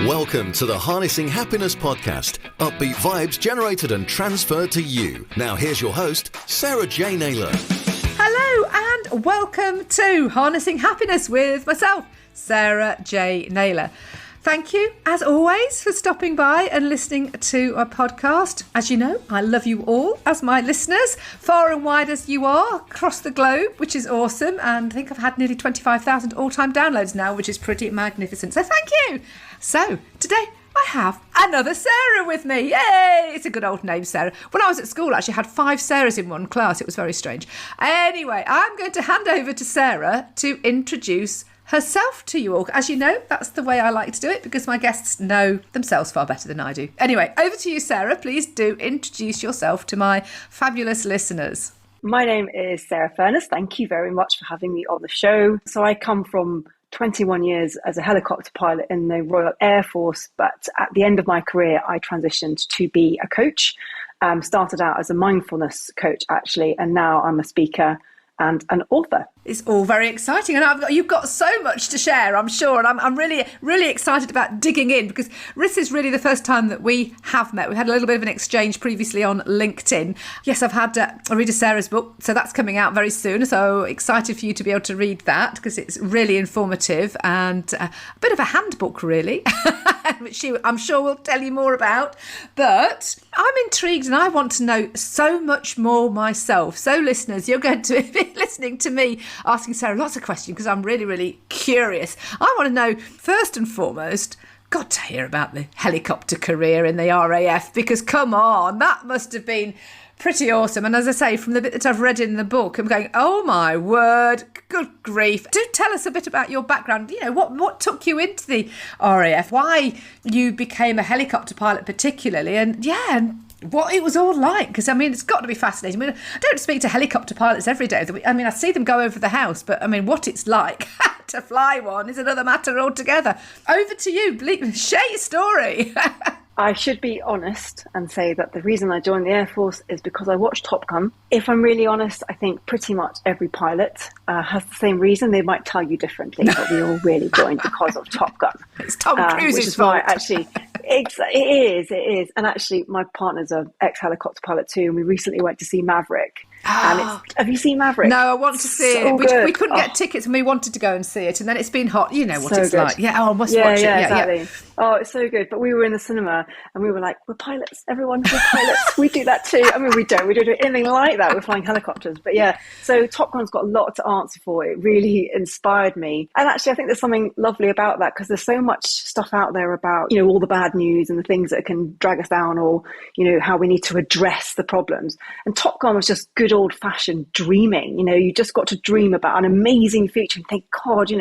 Welcome to the Harnessing Happiness podcast. Upbeat vibes generated and transferred to you. Now here's your host, Sarah J Naylor. Hello and welcome to Harnessing Happiness with myself, Sarah J Naylor. Thank you, as always, for stopping by and listening to our podcast. As you know, I love you all as my listeners, far and wide as you are, across the globe, which is awesome. And I think I've had nearly 25,000 all-time downloads now, which is pretty magnificent. So thank you. So today I have another Sarah with me. Yay! It's a good old name, Sarah. When I was at school, I actually had 5 Sarahs in one class. It was very strange. Anyway, I'm going to hand over to Sarah to introduce herself to you all. As you know, that's the way I like to do it because my guests know themselves far better than I do. Anyway, over to you, Sarah. Please do introduce yourself to my fabulous listeners. My name is Sarah Furness. Thank you very much for having me on the show. So I come from 21 years as a helicopter pilot in the Royal Air Force, but at the end of my career, I transitioned to be a coach. Started out as a mindfulness coach, actually, and now I'm a speaker and an author. It's all very exciting, and you've got so much to share, I'm sure, and I'm really, really excited about digging in because this is really the first time that we have met. We had a little bit of an exchange previously on LinkedIn. Yes, I've had a read of Sarah's book, so that's coming out very soon, so excited for you to be able to read that because it's really informative and a bit of a handbook, really, which I'm sure will tell you more about. But I'm intrigued and I want to know so much more myself. So listeners, you're going to be listening to me asking Sarah lots of questions because I'm really, really curious. I want to know, first and foremost, got to hear about the helicopter career in the RAF because, come on, that must have been pretty awesome. And as I say, from the bit that I've read in the book, I'm going, oh my word, good grief. Do tell us a bit about your background. You know, what took you into the RAF, why you became a helicopter pilot particularly, and what it was all like, because I mean it's got to be fascinating. I mean, I don't speak to helicopter pilots every day. I mean, I see them go over the house, but I mean what it's like to fly one is another matter altogether. Over to you, share your story. I should be honest and say that the reason I joined the Air Force is because I watched Top Gun. If I'm really honest, I think pretty much every pilot has the same reason. They might tell you differently, but we all really joined because of Top Gun. It's Tom Cruise's which is fault. Why, actually, it is. And actually, my partner's an ex-helicopter pilot too, and we recently went to see Maverick. And have you seen Maverick? No, I want to see it. We couldn't get tickets and we wanted to go and see it, and then it's been hot. You know what it's like. Yeah, I must watch it. Yeah, exactly. Oh, it's so good. But we were in the cinema and we were like, we're pilots. Everyone, we're pilots. We do that too. I mean, we don't do anything like that. We're flying helicopters. But yeah, so Top Gun's got a lot to answer for. It really inspired me. And actually, I think there's something lovely about that because there's so much stuff out there about, all the bad news and the things that can drag us down or, how we need to address the problems. And Top Gun was just good old fashioned dreaming. You just got to dream about an amazing future and think, God,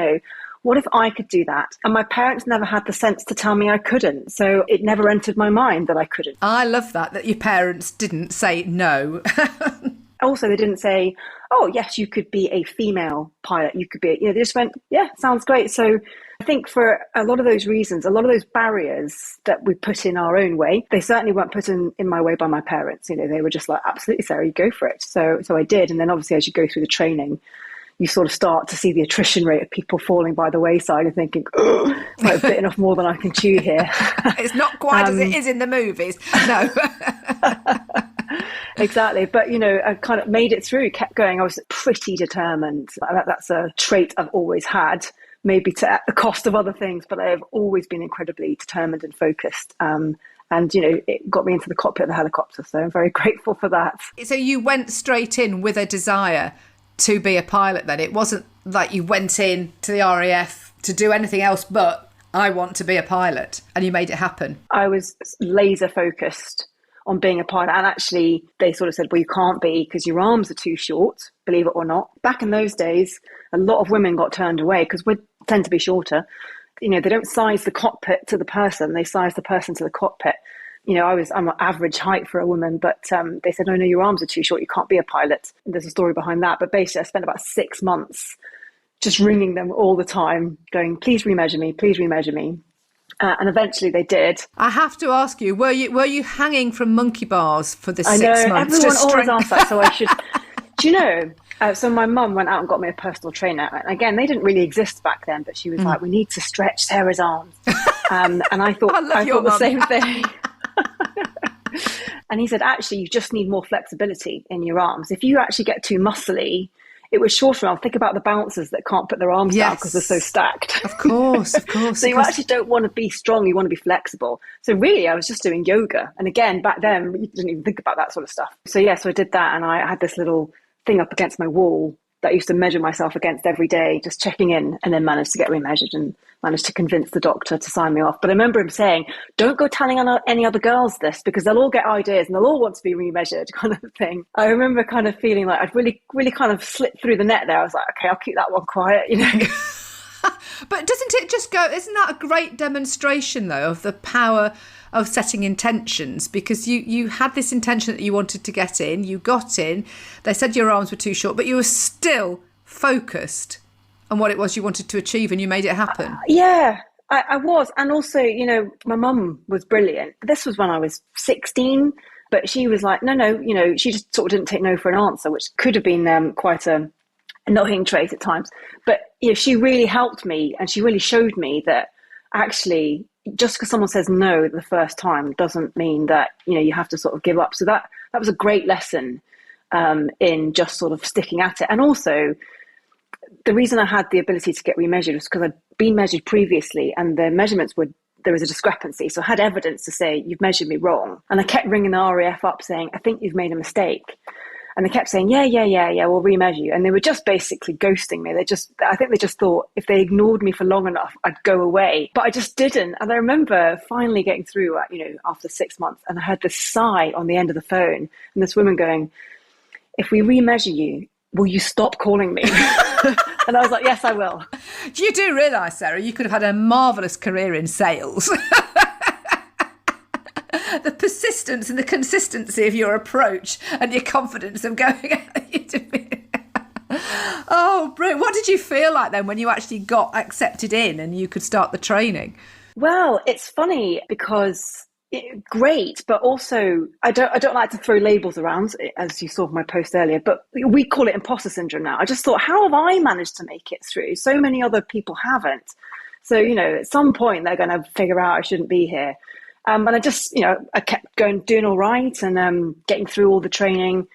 what if I could do that? And my parents never had the sense to tell me I couldn't. So it never entered my mind that I couldn't. I love that your parents didn't say no. Also, they didn't say, oh, yes, you could be a female pilot. You could be, they just went, yeah, sounds great. So I think for a lot of those reasons, a lot of those barriers that we put in our own way, they certainly weren't put in my way by my parents. They were just like, absolutely, Sarah, you go for it. So I did. And then obviously, as you go through the training, you sort of start to see the attrition rate of people falling by the wayside and thinking, oh, I've bitten off more than I can chew here. It's not quite as it is in the movies. No. Exactly. But, I kind of made it through, kept going. I was pretty determined. That's a trait I've always had, maybe at the cost of other things, but I have always been incredibly determined and focused. And, it got me into the cockpit of the helicopter. So I'm very grateful for that. So you went straight in with a desire to be a pilot then? It wasn't like you went in to the RAF to do anything else but I want to be a pilot, and you made it happen. I was laser focused on being a pilot, and actually they sort of said, well, you can't be because your arms are too short, believe it or not. Back in those days, a lot of women got turned away because we tend to be shorter. They don't size the cockpit to the person, they size the person to the cockpit. I'm an average height for a woman, but they said, no, your arms are too short, you can't be a pilot. And there's a story behind that. But basically, I spent about 6 months just ringing them all the time, going, please remeasure me, please remeasure me. And eventually they did. I have to ask you, were you hanging from monkey bars for the 6 months? I know, everyone always asks that, so I should... Do you know, so my mum went out and got me a personal trainer. And again, they didn't really exist back then, but she was like, we need to stretch Sarah's arms. And I thought, I thought the same thing. And he said, actually, you just need more flexibility in your arms. If you actually get too muscly, it was shorter arms. Think about the bouncers that can't put their arms down because they're so stacked. Of course. So you actually don't want to be strong. You want to be flexible. So really, I was just doing yoga. And again, back then, you didn't even think about that sort of stuff. So I did that. And I had this little thing up against my wall that I used to measure myself against every day, just checking in, and then managed to get remeasured and managed to convince the doctor to sign me off. But I remember him saying, don't go telling any other girls this, because they'll all get ideas and they'll all want to be remeasured, kind of thing. I remember kind of feeling like I'd really, really kind of slipped through the net there. I was like, okay, I'll keep that one quiet, But doesn't it just go, isn't that a great demonstration, though, of the power of setting intentions? Because you had this intention that you wanted to get in, you got in, they said your arms were too short, but you were still focused on what it was you wanted to achieve, and you made it happen. I was. And also, my mum was brilliant. This was when I was 16, but she was like, no, she just sort of didn't take no for an answer, which could have been quite a annoying trait at times. But she really helped me, and she really showed me that actually just because someone says no the first time doesn't mean that you have to sort of give up. So that was a great lesson in just sort of sticking at it. And also the reason I had the ability to get remeasured was because I'd been measured previously, and the measurements there was a discrepancy. So I had evidence to say, you've measured me wrong. And I kept ringing the RAF up saying, I think you've made a mistake. And they kept saying, yeah, we'll remeasure you. And they were just basically ghosting me. I think they just thought if they ignored me for long enough, I'd go away. But I just didn't. And I remember finally getting through, after 6 months, and I heard this sigh on the end of the phone, and this woman going, if we remeasure you, will you stop calling me? And I was like, yes, I will. You do realise, Sarah, you could have had a marvellous career in sales. The persistence and the consistency of your approach and your confidence of going Oh, brilliant. What did you feel like then when you actually got accepted in and you could start the training? Well, it's funny because great, but also I don't like to throw labels around, as you saw from my post earlier, but we call it imposter syndrome now. I just thought, how have I managed to make it through? So many other people haven't. So, at some point they're going to figure out I shouldn't be here. And I just, I kept doing all right, and getting through all the training.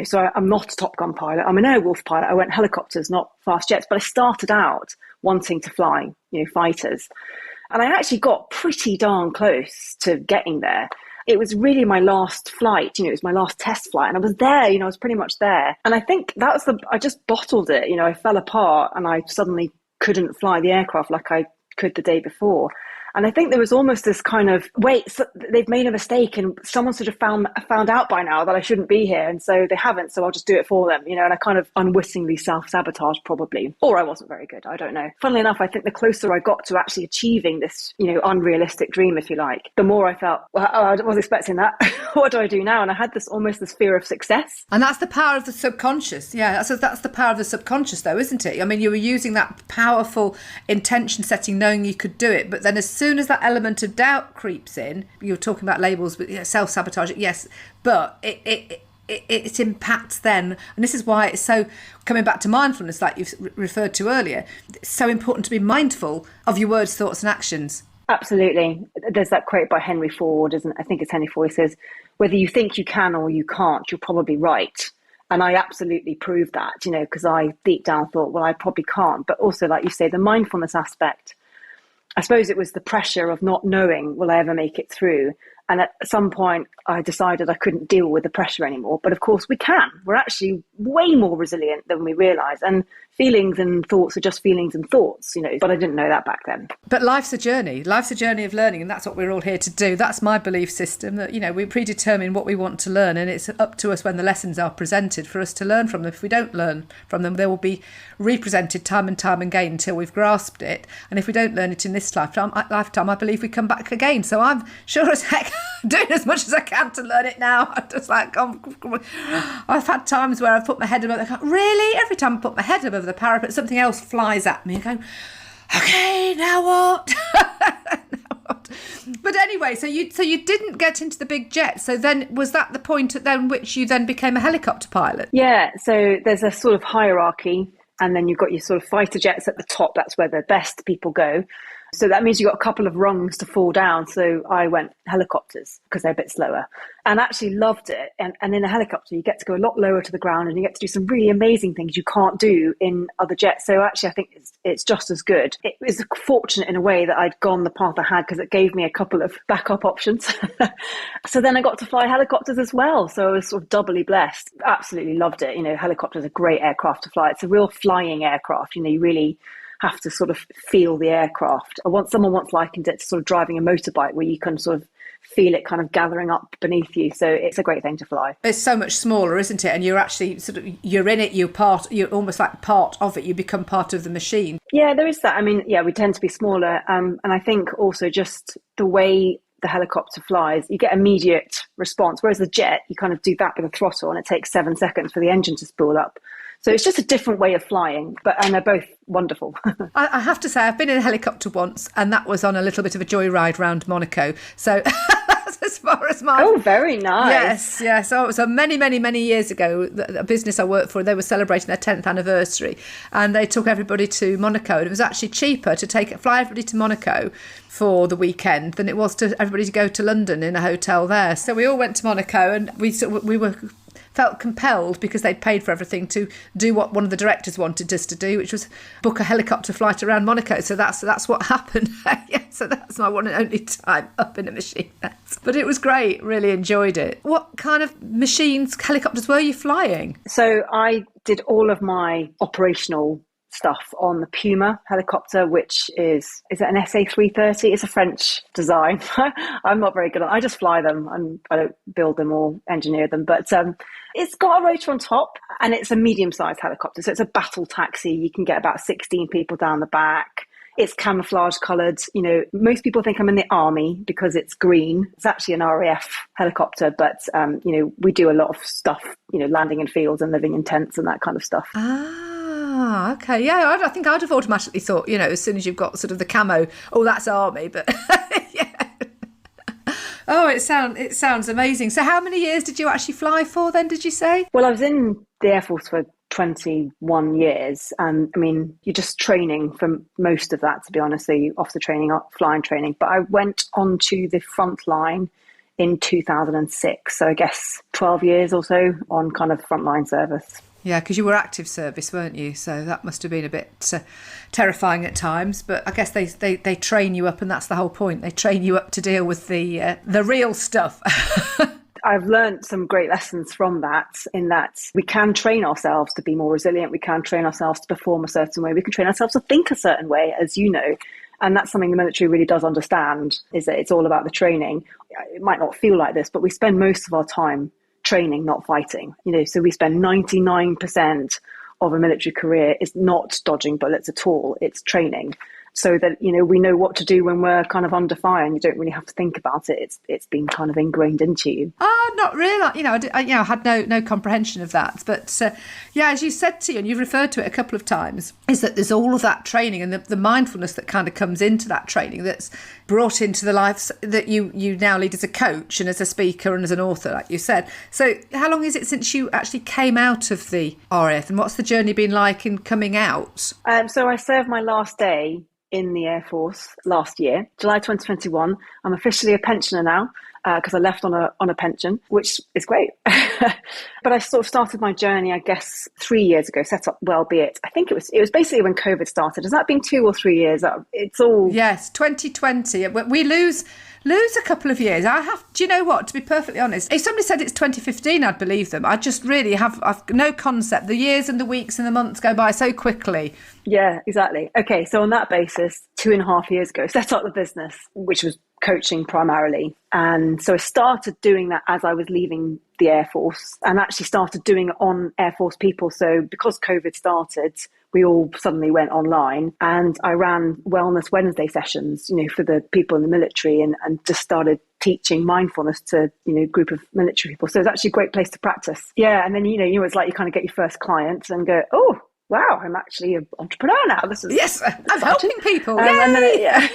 So I'm not a Top Gun pilot. I'm an Airwolf pilot. I went helicopters, not fast jets. But I started out wanting to fly, fighters. And I actually got pretty darn close to getting there. It was really my last flight, it was my last test flight. And I was there, I was pretty much there. And I think I just bottled it. I fell apart and I suddenly couldn't fly the aircraft like I could the day before. And I think there was almost this kind of, so they've made a mistake and someone sort of found out by now that I shouldn't be here. And so they haven't, so I'll just do it for them, and I kind of unwittingly self-sabotage probably. Or I wasn't very good, I don't know. Funnily enough, I think the closer I got to actually achieving this, unrealistic dream, if you like, the more I felt, well, I was expecting that. What do I do now? And I had this fear of success. And that's the power of the subconscious. Yeah, so that's the power of the subconscious though, isn't it? I mean, you were using that powerful intention setting, knowing you could do it, but then as soon as that element of doubt creeps in, you're talking about labels, but self-sabotage, yes, but it impacts then, and this is why it's so, coming back to mindfulness like you've referred to earlier, it's so important to be mindful of your words, thoughts and actions. Absolutely. There's that quote by Henry Ford, I think it's Henry Ford, he says, whether you think you can or you can't, you're probably right. And I absolutely proved that, because I deep down thought, well, I probably can't. But also, like you say, the mindfulness aspect, I suppose it was the pressure of not knowing, will I ever make it through? And at some point, I decided I couldn't deal with the pressure anymore. But of course, we can. We're actually way more resilient than we realise. And feelings and thoughts are just feelings and thoughts, but I didn't know that back then. But life's a journey. Life's a journey of learning, and that's what we're all here to do. That's my belief system, that, we predetermine what we want to learn, and it's up to us when the lessons are presented for us to learn from them. If we don't learn from them, they will be represented time and time again until we've grasped it. And if we don't learn it in this lifetime, I believe we come back again. So I'm sure as heck doing as much as I can to learn it now. I'm just like, I've had times where I've put my head above, really? Every time I put my head above the parapet, something else flies at me and go, okay, now what? Now what? But anyway, so you didn't get into the big jet. So then was that the point at then which you then became a helicopter pilot? Yeah, so there's a sort of hierarchy, and then you've got your sort of fighter jets at the top. That's where the best people go. So that means you've got a couple of rungs to fall down. So I went helicopters because they're a bit slower and actually loved it. And in a helicopter, you get to go a lot lower to the ground and you get to do some really amazing things you can't do in other jets. So actually, I think it's just as good. It was fortunate in a way that I'd gone the path I had because it gave me a couple of backup options. So then I got to fly helicopters as well. So I was sort of doubly blessed. Absolutely loved it. You know, helicopters are a great aircraft to fly. It's a real flying aircraft. You know, you really have to sort of feel the aircraft. Someone once likened it to sort of driving a motorbike where you can sort of feel it kind of gathering up beneath you. So it's a great thing to fly. It's so much smaller, isn't it? And you're actually you're in it, you're almost like part of it. You become part of the machine. Yeah, there is that. I mean, yeah, we tend to be smaller. And I think also just the way the helicopter flies, you get immediate response. Whereas the jet, you kind of do that with a throttle and it takes 7 seconds for the engine to spool up. So it's just a different way of flying, and they're both wonderful. I have to say, I've been in a helicopter once, and that was on a little bit of a joyride round Monaco. So that's as far as my... Oh, very nice. Yes. So many years ago, a business I worked for, they were celebrating their 10th anniversary, and they took everybody to Monaco. And it was actually cheaper to fly everybody to Monaco for the weekend than it was to everybody to go to London in a hotel there. So we all went to Monaco, and we were... felt compelled because they'd paid for everything to do what one of the directors wanted us to do, which was book a helicopter flight around Monaco. So that's what happened. Yeah, so that's my one and only time up in a machine. But it was great. Really enjoyed it. What kind of machines, helicopters were you flying? So I did all of my operational stuff on the Puma helicopter, which is it an SA330? It's a French design. I'm not very good at it. I just fly them and I don't build them or engineer them. But it's got a rotor on top and it's a medium-sized helicopter. So it's a battle taxi. You can get about 16 people down the back. It's camouflage coloured. You know, most people think I'm in the army because it's green. It's actually an RAF helicopter, but, you know, we do a lot of stuff, you know, landing in fields and living in tents and that kind of stuff. Ah, okay. Yeah, I think I'd have automatically thought, you know, as soon as you've got sort of the camo, oh, that's army. But yeah. Oh, it sounds amazing. So how many years did you actually fly for then, did you say? Well, I was in the Air Force for 21 years. And I mean, you're just training for most of that, to be honest. So you off the training, flying training. But I went onto the front line in 2006. So I guess 12 years or so on kind of frontline service. Yeah, because you were active service, weren't you? So that must have been a bit terrifying at times. But I guess they train you up, and that's the whole point. They train you up to deal with the real stuff. I've learned some great lessons from that, in that we can train ourselves to be more resilient. We can train ourselves to perform a certain way. We can train ourselves to think a certain way, as you know. And that's something the military really does understand, is that it's all about the training. It might not feel like this, but we spend most of our time training, not fighting. You know, so we spend 99% of a military career is not dodging bullets at all. It's training. So that, you know, we know what to do when we're kind of under fire and you don't really have to think about it. It's been kind of ingrained into you. Not really. You know, I had no comprehension of that. But yeah, as you said to you, and you've referred to it a couple of times, is that there's all of that training and the mindfulness that kind of comes into that training that's brought into the life that you now lead as a coach and as a speaker and as an author, like you said. So how long is it since you actually came out of the RAF, and what's the journey been like in coming out? So I served my last day in the Air Force last year, July 2021. I'm officially a pensioner now because I left on a pension, which is great. But I sort of started my journey, I guess, 3 years ago, set up Wellbeat. I think it was basically when COVID started. Has that been 2 or 3 years? It's all... Yes, 2020. We lose a couple of years. Do you know what, to be perfectly honest, if somebody said it's 2015, I'd believe them. I just really I've no concept. The years and the weeks and the months go by so quickly. Yeah, exactly. Okay, so on that basis, 2.5 years ago, set up the business, which was coaching primarily. And so I started doing that as I was leaving the Air Force, and actually started doing it on Air Force people. So because COVID started, we all suddenly went online, and I ran Wellness Wednesday sessions, you know, for the people in the military, and just started teaching mindfulness to, you know, a group of military people. So it's actually a great place to practice. Yeah. And then, you know, it's like you kind of get your first client and go, oh, wow, I'm actually an entrepreneur now. This is yes, I'm helping people. And then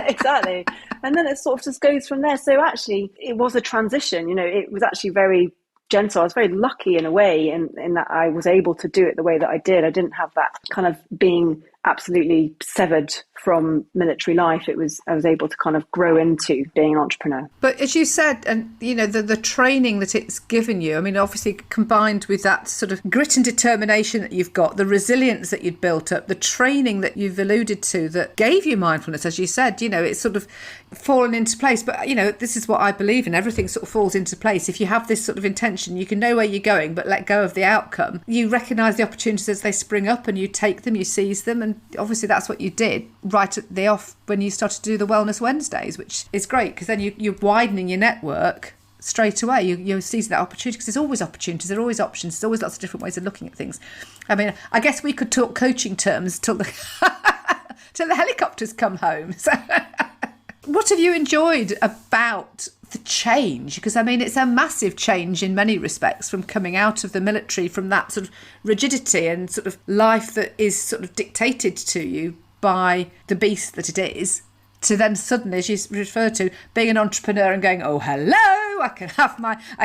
exactly. And then it sort of just goes from there. So actually, it was a transition. You know, it was actually very gentle. I was very lucky in a way in that I was able to do it the way that I did. I didn't have that kind of being absolutely severed from military life. I was able to kind of grow into being an entrepreneur. But as you said, and the training that it's given you, I mean, obviously combined with that sort of grit and determination that you've got, the resilience that you'd built up, the training that you've alluded to that gave you mindfulness, as you said, it's sort of fallen into place. But, this is what I believe in. Everything sort of falls into place. If you have this sort of intention, you can know where you're going, but let go of the outcome. You recognise the opportunities as they spring up and you take them, you seize them. And obviously that's what you did right at the off when you started to do the Wellness Wednesdays, which is great because then you're widening your network straight away. You're seizing that opportunity because there's always opportunities, there are always options, there's always lots of different ways of looking at things. I mean, I guess we could talk coaching terms till the till the helicopters come home. So what have you enjoyed about the change? Because I mean, it's a massive change in many respects from coming out of the military, from that sort of rigidity and sort of life that is sort of dictated to you by the beast that it is, to then suddenly, as you refer to, being an entrepreneur and going, oh, hello, I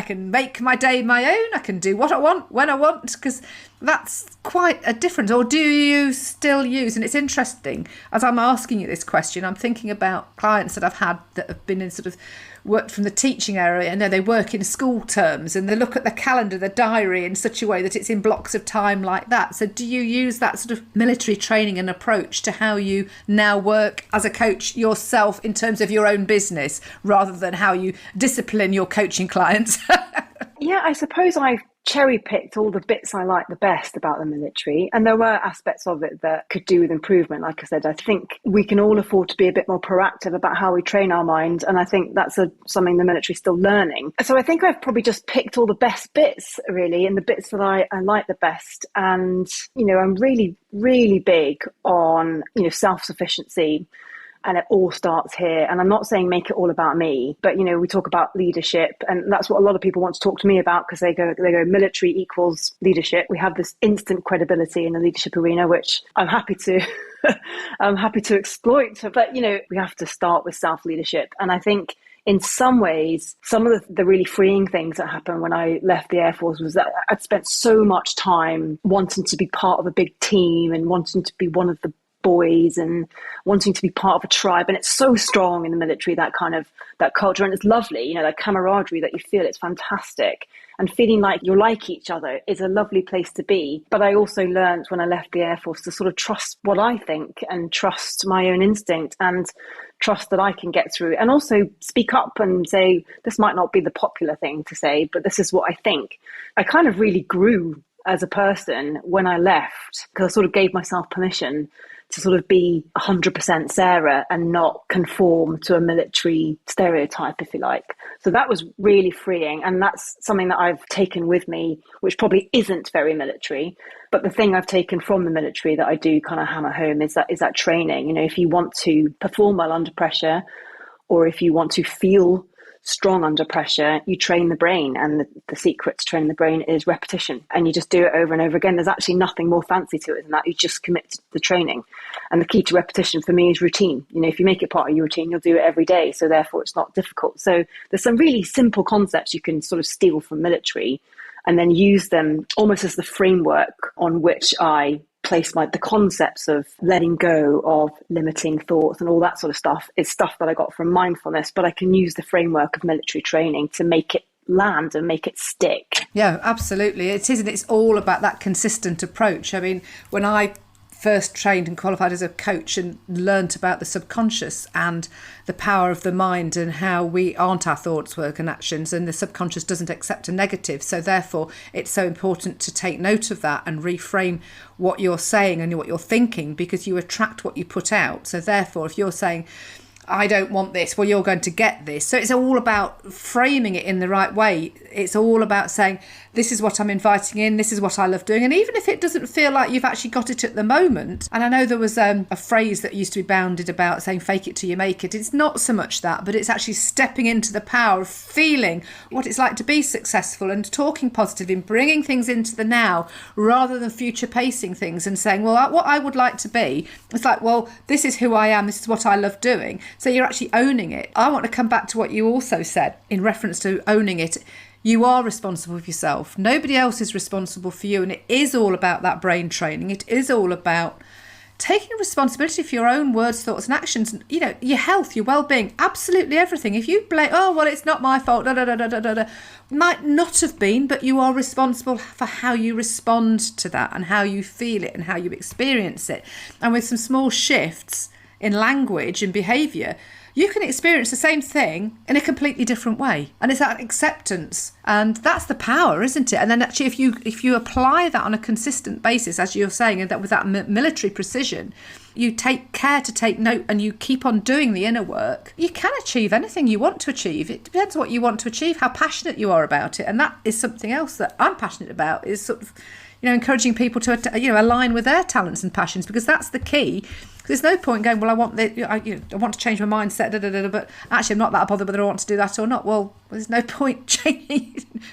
can make my day my own, I can do what I want, when I want, because that's quite a difference. Or do you still use, and it's interesting, as I'm asking you this question, I'm thinking about clients that I've had that have been in sort of worked from the teaching area, and they work in school terms and they look at the calendar, the diary in such a way that it's in blocks of time like that. So do you use that sort of military training and approach to how you now work as a coach yourself in terms of your own business rather than how you discipline your coaching clients? Yeah, I suppose I've cherry-picked all the bits I like the best about the military, and there were aspects of it that could do with improvement. Like I said, I think we can all afford to be a bit more proactive about how we train our minds, and I think that's something the military is still learning. So I think I've probably just picked all the best bits, really, and the bits that I like the best. And, I'm really, really big on, self-sufficiency. And it all starts here. And I'm not saying make it all about me, but, we talk about leadership. And that's what a lot of people want to talk to me about, because they go military equals leadership. We have this instant credibility in the leadership arena, which I'm happy to exploit. But, we have to start with self-leadership. And I think in some ways, some of the really freeing things that happened when I left the Air Force was that I'd spent so much time wanting to be part of a big team and wanting to be one of the boys and wanting to be part of a tribe. And it's so strong in the military, that culture, and it's lovely, that camaraderie that you feel. It's fantastic, and feeling like you're like each other is a lovely place to be. But I also learned when I left the Air Force to sort of trust what I think and trust my own instinct and trust that I can get through, and also speak up and say, this might not be the popular thing to say, but this is what I think. I kind of really grew as a person when I left, because I sort of gave myself permission to sort of be 100% Sarah and not conform to a military stereotype, if you like. So that was really freeing. And that's something that I've taken with me, which probably isn't very military. But the thing I've taken from the military that I do kind of hammer home is that training. If you want to perform well under pressure, or if you want to feel strong under pressure, you train the brain, and the secret to training the brain is repetition, and you just do it over and over again. There's actually nothing more fancy to it than that. You just commit to the training, and the key to repetition for me is routine. If you make it part of your routine, you'll do it every day, so therefore it's not difficult. So there's some really simple concepts you can sort of steal from military and then use them almost as the framework on which I place the concepts of letting go of limiting thoughts and all that sort of stuff. It's stuff that I got from mindfulness, but I can use the framework of military training to make it land and make it stick. Yeah, absolutely. It is, and it's all about that consistent approach. I mean, when I first trained and qualified as a coach and learnt about the subconscious and the power of the mind and how we aren't our thoughts, work and actions, and the subconscious doesn't accept a negative. So therefore, it's so important to take note of that and reframe what you're saying and what you're thinking, because you attract what you put out. So therefore, if you're saying, I don't want this, well, you're going to get this. So it's all about framing it in the right way. It's all about saying, this is what I'm inviting in, this is what I love doing. And even if it doesn't feel like you've actually got it at the moment, and I know there was a phrase that used to be bounded about saying, fake it till you make it. It's not so much that, but it's actually stepping into the power of feeling what it's like to be successful and talking positive and bringing things into the now rather than future pacing things and saying, well, what I would like to be, it's like, well, this is who I am, this is what I love doing. So you're actually owning it. I want to come back to what you also said in reference to owning it. You are responsible for yourself. Nobody else is responsible for you. And it is all about that brain training. It is all about taking responsibility for your own words, thoughts and actions, your health, your well-being, absolutely everything. If you blame, oh, well, it's not my fault, might not have been, but you are responsible for how you respond to that and how you feel it and how you experience it. And with some small shifts in language and behaviour, you can experience the same thing in a completely different way. And it's that acceptance. And that's the power, isn't it? And then actually, if you apply that on a consistent basis, as you're saying, and that with that military precision, you take care to take note and you keep on doing the inner work, you can achieve anything you want to achieve. It depends what you want to achieve, how passionate you are about it. And that is something else that I'm passionate about, is sort of, encouraging people to, align with their talents and passions, because that's the key. There's no point going, well, I want to change my mindset, but actually I'm not that bothered whether I want to do that or not. Well, there's no point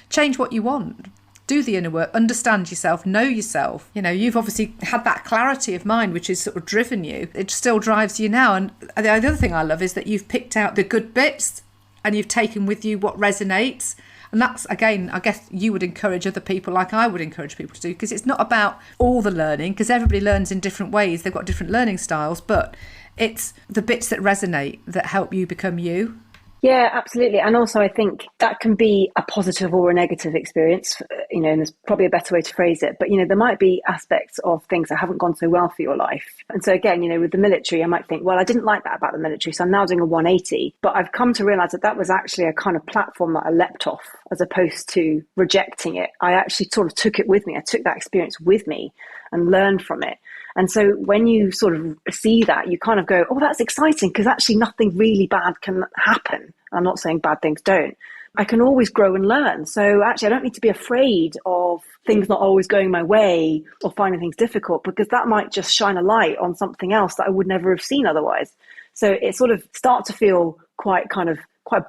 change what you want. Do the inner work, understand yourself, know yourself. You've obviously had that clarity of mind, which has sort of driven you. It still drives you now. And the other thing I love is that you've picked out the good bits and you've taken with you what resonates. And that's, again, I guess you would encourage other people, like I would encourage people to do, because it's not about all the learning, because everybody learns in different ways. They've got different learning styles, but it's the bits that resonate that help you become you. Yeah, absolutely. And also I think that can be a positive or a negative experience, and there's probably a better way to phrase it. But, there might be aspects of things that haven't gone so well for your life. And so again, with the military, I might think, well, I didn't like that about the military, so I'm now doing a 180. But I've come to realise that was actually a kind of platform that I leapt off, as opposed to rejecting it. I actually sort of took it with me. I took that experience with me and learned from it. And so when you sort of see that, you kind of go, oh, that's exciting, because actually nothing really bad can happen. I'm not saying bad things don't. I can always grow and learn. So actually, I don't need to be afraid of things not always going my way or finding things difficult, because that might just shine a light on something else that I would never have seen otherwise. So it sort of starts to feel quite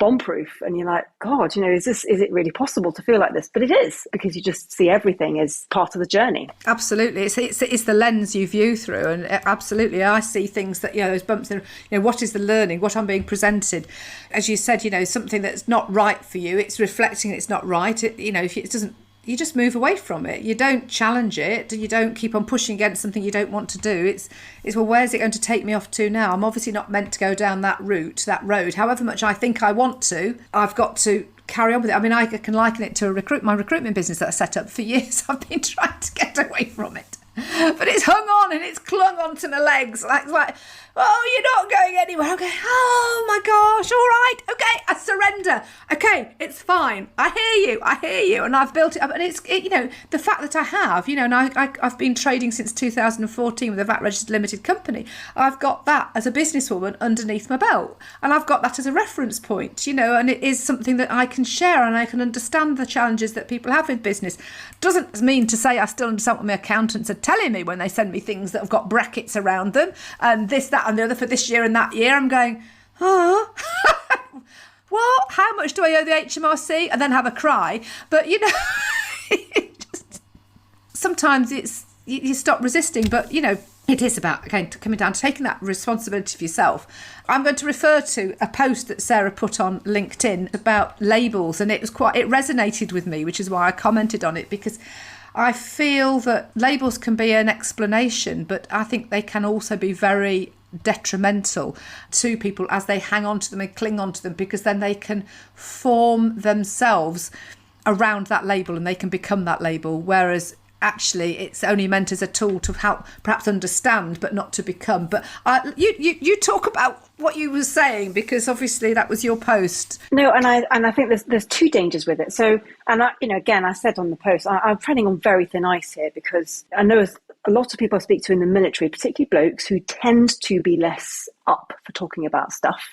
bomb-proof, and you're like, God, is it really possible to feel like this? But it is, because you just see everything as part of the journey. Absolutely, it's the lens you view through, and absolutely, I see things that those bumps in. What is the learning? What I'm being presented, as you said, something that's not right for you. It's reflecting it's not right. If it doesn't. You just move away from it. You don't challenge it. You don't keep on pushing against something you don't want to do. It's well, where's it going to take me off to now? I'm obviously not meant to go down that road. However much I think I want to, I've got to carry on with it. I mean, I can liken it to my recruitment business that I set up for years. I've been trying to get away from it. But it's hung on and it's clung onto my legs. Like, oh, you're not going anywhere. Okay, oh my gosh, all right, okay, I surrender. Okay, it's fine. I hear you, and I've built it up. And it's the fact that I have, and I've been trading since 2014 with a VAT-registered limited company. I've got that as a businesswoman underneath my belt, and I've got that as a reference point, and it is something that I can share, and I can understand the challenges that people have with business. Doesn't mean to say I still understand what my accountants are telling me when they send me things that have got brackets around them and this, that and the other for this year and that year. I'm going, oh, what? How much do I owe the HMRC? And then have a cry. But, sometimes you stop resisting. But, it is about, again, coming down to taking that responsibility for yourself. I'm going to refer to a post that Sarah put on LinkedIn about labels, and it resonated with me, which is why I commented on it, because I feel that labels can be an explanation, but I think they can also be very detrimental to people as they hang on to them and cling on to them, because then they can form themselves around that label and they can become that label, whereas actually it's only meant as a tool to help perhaps understand but not to become. But you talk about what you were saying, because obviously that was your post. No, and I think there's two dangers with it. So, and again, I said on the post, I'm treading on very thin ice here, because I know a lot of people I speak to in the military, particularly blokes who tend to be less up for talking about stuff,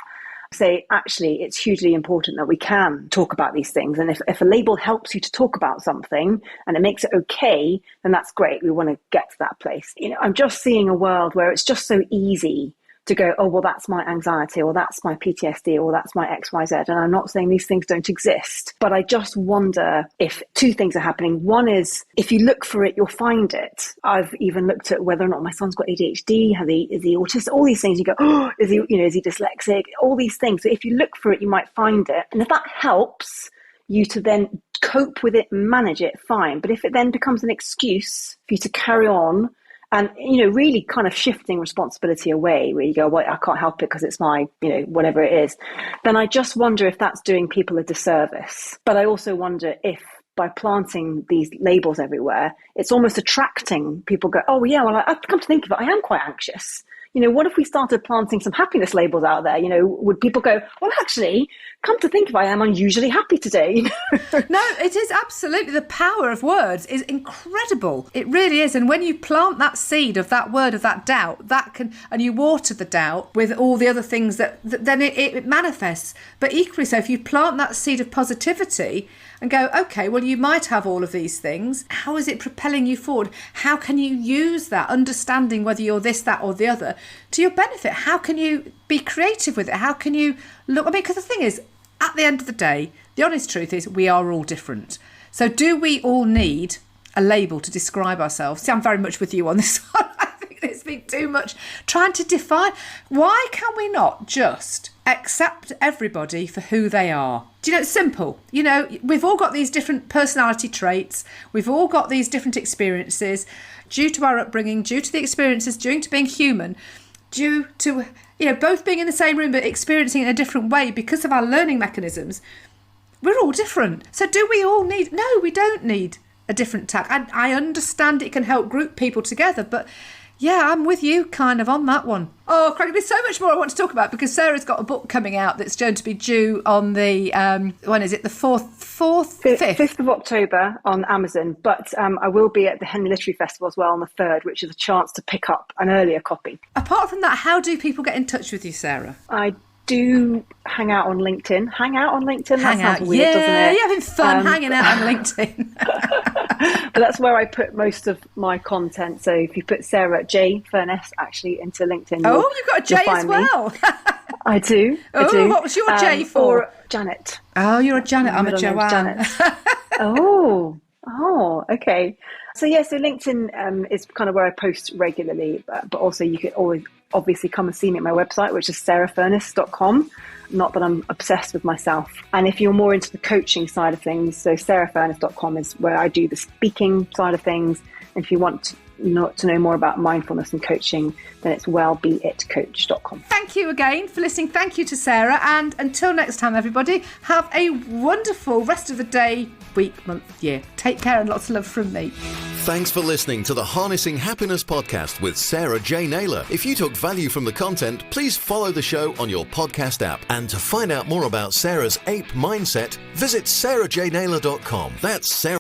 say actually it's hugely important that we can talk about these things, and if a label helps you to talk about something and it makes it okay, then that's great. We want to get to that place. I'm just seeing a world where it's just so easy to go, oh, well, that's my anxiety, or that's my PTSD, or that's my XYZ. And I'm not saying these things don't exist, but I just wonder if two things are happening. One is, if you look for it, you'll find it. I've even looked at whether or not my son's got ADHD, is he autistic, all these things. You go, oh, is he dyslexic? All these things. So if you look for it, you might find it. And if that helps you to then cope with it and manage it, fine. But if it then becomes an excuse for you to carry on and, really kind of shifting responsibility away, where you go, well, I can't help it because it's my, whatever it is, then I just wonder if that's doing people a disservice. But I also wonder if by planting these labels everywhere, it's almost attracting people go, oh yeah, well, I've come to think of it, I am quite anxious. What if we started planting some happiness labels out there? Would people go, well, actually, come to think of it, I am unusually happy today. No, it is absolutely. The power of words is incredible. It really is. And when you plant that seed of that word, of that doubt, and you water the doubt with all the other things that then it manifests. But equally so, if you plant that seed of positivity and go, okay, well, you might have all of these things. How is it propelling you forward? How can you use that, understanding whether you're this, that, or the other, to your benefit? How can you be creative with it? How can you look? Because the thing is, at the end of the day, the honest truth is we are all different. So do we all need a label to describe ourselves? See, I'm very much with you on this one. I think it's been too much trying to define. Why can we not just accept everybody for who they are? Do you know, it's simple. We've all got these different personality traits. We've all got these different experiences due to our upbringing, due to the experiences, due to being human, due to, both being in the same room but experiencing it in a different way because of our learning mechanisms. We're all different. So do we all need... No, we don't need a different tack. I understand it can help group people together, but yeah, I'm with you kind of on that one. Oh, Craig, there's so much more I want to talk about because Sarah's got a book coming out that's going to be due on the, when is it? The 5th of October on Amazon. But I will be at the Henley Literary Festival as well on the 3rd, which is a chance to pick up an earlier copy. Apart from that, how do people get in touch with you, Sarah? I do hang out on LinkedIn. Hang out on LinkedIn? That sounds weird, doesn't it? Yeah, you're having fun hanging out on LinkedIn. But that's where I put most of my content. So if you put Sarah J Furness actually into LinkedIn, you've got a J as well. I do. What was your J for? Or Janet. Oh, you're a Janet. I'm a Joanne. Oh, okay. So LinkedIn is kind of where I post regularly, but also you could always obviously come and see me at my website, which is sarahfurness.com. Not that I'm obsessed with myself. And if you're more into the coaching side of things, so sarahfurness.com is where I do the speaking side of things. And if you want to know more about mindfulness and coaching, then it's wellbeitcoach.com. Thank you again for listening. Thank you to Sarah. And until next time, everybody, have a wonderful rest of the day, week, month, year. Take care and lots of love from me. Thanks for listening to the Harnessing Happiness podcast with Sarah J Naylor. If you took value from the content, please follow the show on your podcast app. And to find out more about Sarah's ape mindset, visit sarahjnaylor.com. That's Sarah.